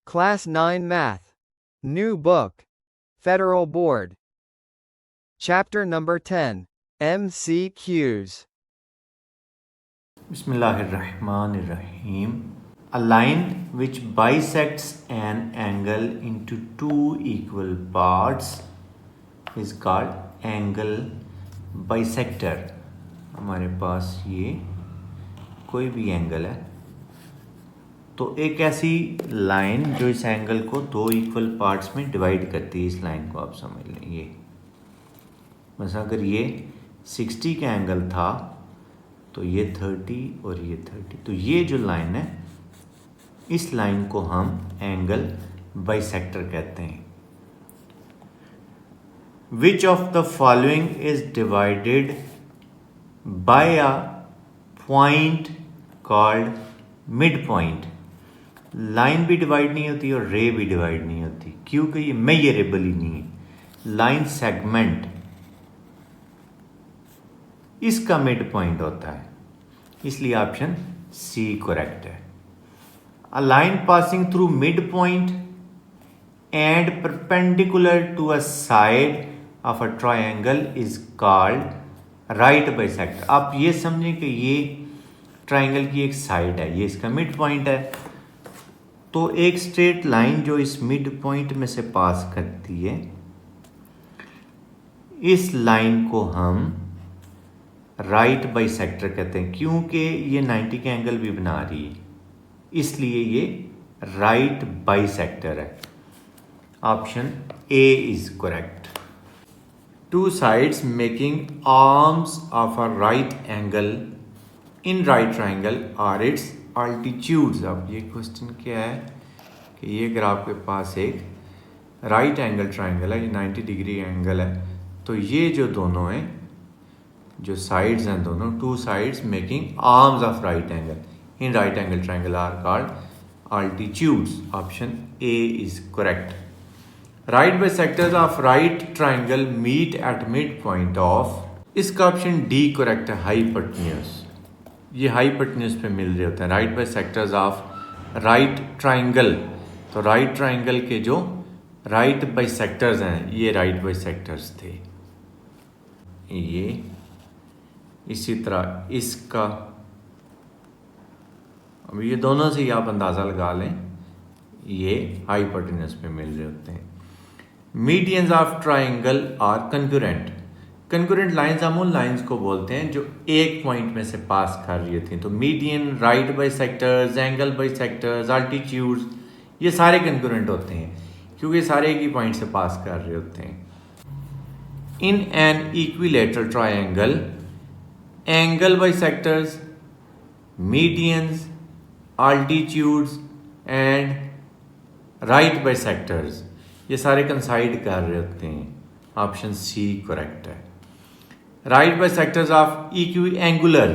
Class 9 Math. New Book. Federal Board. Chapter number 10. MCQs. Bismillahirrahmanirrahim. A line which bisects an angle into two equal parts is called angle bisector. हमारे पास ये कोई भी angle है तो एक ऐसी line जो इस एंगल को दो इक्वल पार्ट्स में डिवाइड करती है, इस लाइन को आप समझ लें। ये मतलब अगर ये 60 का एंगल था तो ये 30 और ये 30, तो ये जो लाइन है इस लाइन को हम एंगल बाइसेक्टर कहते हैं। Which of the following is divided by a point called midpoint? Line भी डिवाइड नहीं होती और रे भी डिवाइड नहीं होती, क्योंकि ये मेजरेबल ही नहीं है। लाइन सेगमेंट इसका मिड पॉइंट होता है, इसलिए ऑप्शन सी करेक्ट है। A line passing through mid point and perpendicular to a side of a triangle is called right bisector. आप ये समझें कि ये ट्रायंगल की एक साइड है, ये इसका मिड पॉइंट है, तो एक स्ट्रेट लाइन जो इस मिड पॉइंट में से पास करती है, इस लाइन को हम राइट बाइसेक्टर कहते हैं, क्योंकि ये 90 का एंगल भी बना रही है, इसलिए ये राइट बाइसेक्टर है। Option A is correct. Two sides making arms of a right angle in right triangle are its altitudes. अब ये क्वेश्चन क्या है कि ये अगर आपके पास एक राइट एंगल ट्रायंगल है, ये 90 डिग्री एंगल है, तो ये जो दोनों हैं, जो साइड्स हैं दोनों, two sides making arms of right angle in right angle triangle are called altitudes. Option A is correct. Right bisectors of right triangle meet at mid point of, इसका ऑप्शन डी करेक्ट है, hypotenuse. ये hypotenuse पे मिल रहे होते हैं right bisectors of right triangle. तो right triangle के जो राइट बाइसेक्टर्स हैं ये राइट बाइसेक्टर्स थे। ये इसी तरह इसका, अब ये दोनों से ही आप अंदाज़ा लगा लें, ये हाइपोटेन्यूज पे मिल रहे होते हैं। Medians of triangle are concurrent. Concurrent lines हम उन लाइंस को बोलते हैं जो एक पॉइंट में से पास कर रही होती हैं। तो median, right bisectors, angle bisectors, altitudes, ये सारे कंकरेंट होते हैं क्योंकि सारे एक ही पॉइंट से पास कर रहे होते हैं। In an equilateral triangle angle bisectors, medians, altitudes and right bisectors ये सारे कंसाइड कर रहे होते हैं। ऑप्शन सी करेक्ट है। Right bisectors of equi angular,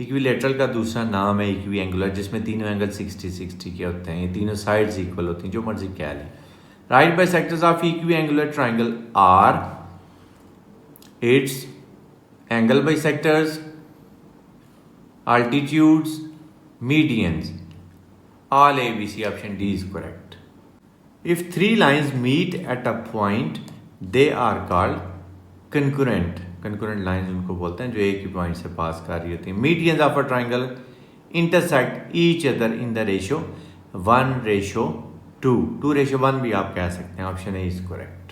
equilateral का दूसरा नाम है इक्वी एंगुलर, जिसमें तीनों एंगल 60-60 के होते हैं, ये तीनों साइड्स इक्वल होती हैं, जो मर्जी कह लें। Right bisectors of equiangular triangle are its angle bisectors, altitudes, medians, all A B C. Option D is correct. If three lines meet at a point, they are called concurrent. Concurrent lines उनको बोलते हैं जो एक ही point से पास कर रही होती हैं। Medians of a triangle intersect each other in the ratio 1:2. 2:1 भी आप कह सकते हैं। Option A is correct.